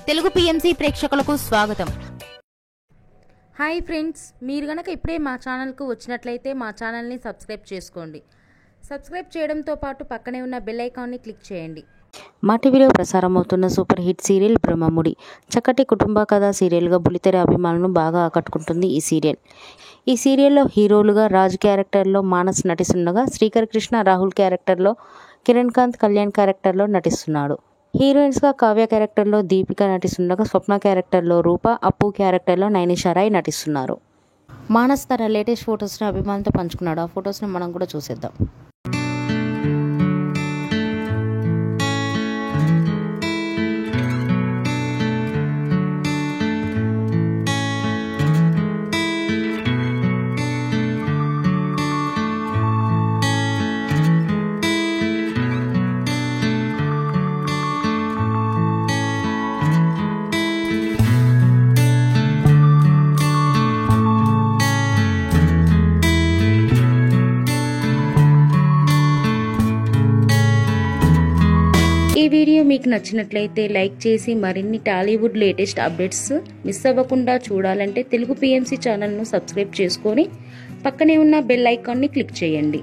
Telugu PMC ప్రేక్షకులకు స్వాగతం. Hi friends, మీరు గనక ఇప్పుడే మా ఛానల్కు వచ్చినట్లయితే మా ఛానల్ని సబ్స్క్రైబ్ చేసుకోండి. సబ్స్క్రైబ్ చేయడంతో పాటు పక్కనే ఉన్న బెల్ ఐకాన్ని క్లిక్ చేయండి. మా టీవీలో ప్రసారమవుతున్న సూపర్ హిట్ సీరియల్ బ్రహ్మముడి చక్కటి కుటుంబ కథా సీరియల్గా బుల్లితెర అభిమానులను బాగా ఆకట్టుకుంటుంది ఈ సీరియల్లో హీరోలుగా రాజు క్యారెక్టర్లో మానస్ నటిస్తుండగా శ్రీకర్ కృష్ణ రాహుల్ క్యారెక్టర్లో కిరణ్ కాంత్ కళ్యాణ్ క్యారెక్టర్లో నటిస్తున్నాడు. హీరోయిన్స్గా కావ్య క్యారెక్టర్లో దీపిక నటిస్తుండగా స్వప్న క్యారెక్టర్లో రూప, అప్పు క్యారెక్టర్లో నైనిషారాయ్ నటిస్తున్నారు. మానస్ తన లేటెస్ట్ ఫొటోస్ని అభిమానులతో పంచుకున్నాడు. ఆ ఫొటోస్ని మనం కూడా చూసేద్దాం. ఈ వీడియో మీకు నచ్చినట్లయితే లైక్ చేసి మరిన్ని టాలీవుడ్ లేటెస్ట్ అప్డేట్స్ మిస్ అవ్వకుండా చూడాలంటే తెలుగు పిఎంసి ఛానల్ను సబ్స్క్రైబ్ చేసుకొని పక్కనే ఉన్న బెల్ ఐకాన్ని క్లిక్ చేయండి.